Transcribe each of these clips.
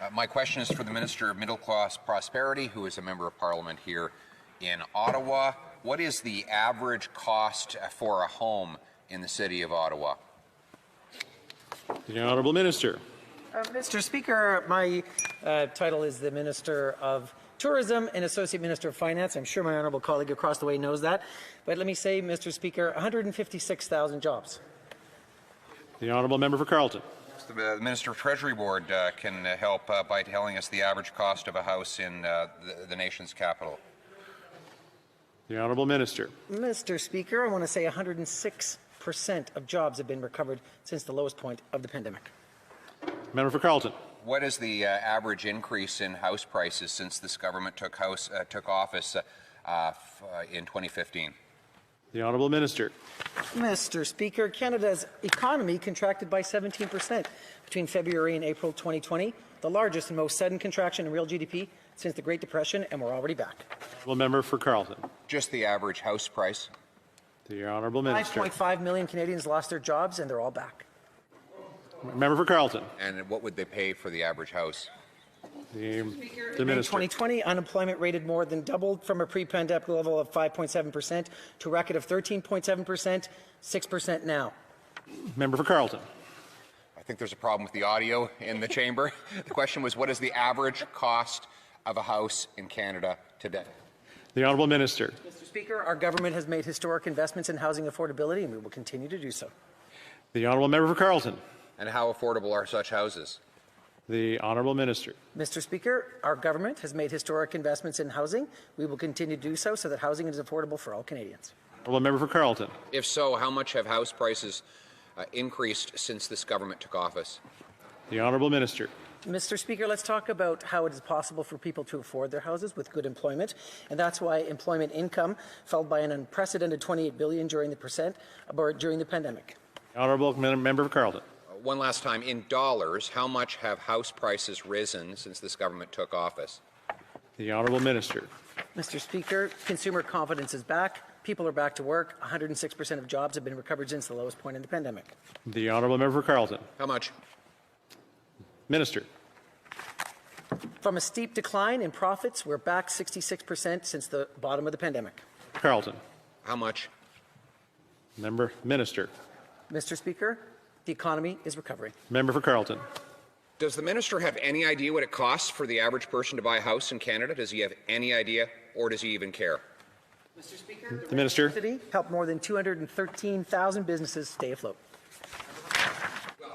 My question is for the Minister of Middle Class Prosperity, who is a Member of Parliament here in Ottawa. What is the average cost for a home in the City of Ottawa? The Honourable Minister. Mr. Speaker, my title is the Minister of Tourism and Associate Minister of Finance. I'm sure my honourable colleague across the way knows that. But let me say, Mr. Speaker, 156,000 jobs. The Honourable Member for Carleton. The Minister of Treasury Board can help by telling us the average cost of a house in the nation's capital. The Honourable Minister. Mr. Speaker, I want to say 106% of jobs have been recovered since the lowest point of the pandemic. Member for Carleton. What is the average increase in house prices since this government took office in 2015? The Honourable Minister. Mr. Speaker, Canada's economy contracted by 17% between February and April 2020, the largest and most sudden contraction in real GDP since the Great Depression, and we're already back. Honourable Member for Carleton. Just the average house price? The Honourable Minister. 5.5 million Canadians lost their jobs, and they're all back. Member for Carleton. And what would they pay for the average house? The In Minister. 2020, unemployment rate had more than doubled from a pre-pandemic level of 5.7% to a record of 13.7%, 6% now. Member for Carleton. I think there's a problem with the audio in the chamber. The question was, what is the average cost of a house in Canada today? The Honourable Minister. Mr. Speaker, our government has made historic investments in housing affordability, and we will continue to do so. The Honourable Member for Carleton. And how affordable are such houses? The Honourable Minister. Mr. Speaker, our government has made historic investments in housing. We will continue to do so that housing is affordable for all Canadians. Honourable Member for Carleton. If so, how much have house prices increased since this government took office? The Honourable Minister. Mr. Speaker, let's talk about how it is possible for people to afford their houses with good employment, and that's why employment income fell by an unprecedented $28 billion during the pandemic. Honourable Member for Carleton. One last time, in dollars, how much have house prices risen since this government took office? The Honourable Minister. Mr. Speaker, consumer confidence is back. People are back to work. 106% of jobs have been recovered since the lowest point in the pandemic. The Honourable Member for Carleton. How much? Minister. From a steep decline in profits, we're back 66% since the bottom of the pandemic. Carleton. How much? Minister. Mr. Speaker, the economy is recovering. Member for Carleton. Does the minister have any idea what it costs for the average person to buy a house in Canada? Does he have any idea, or does he even care? Mr. Speaker, The Minister. city helped more than 213,000 businesses stay afloat.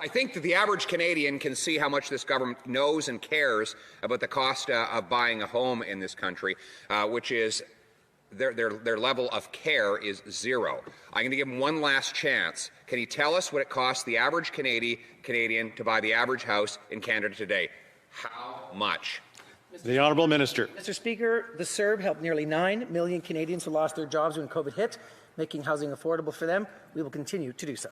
I think that the average Canadian can see how much this government knows and cares about the cost of buying a home in this country, which is their level of care is zero. I'm going to give him one last chance. Can he tell us what it costs the average Canadian to buy the average house in Canada today? How much? The Honourable Minister. Mr. Speaker, the CERB helped nearly 9 million Canadians who lost their jobs when COVID hit, making housing affordable for them. We will continue to do so.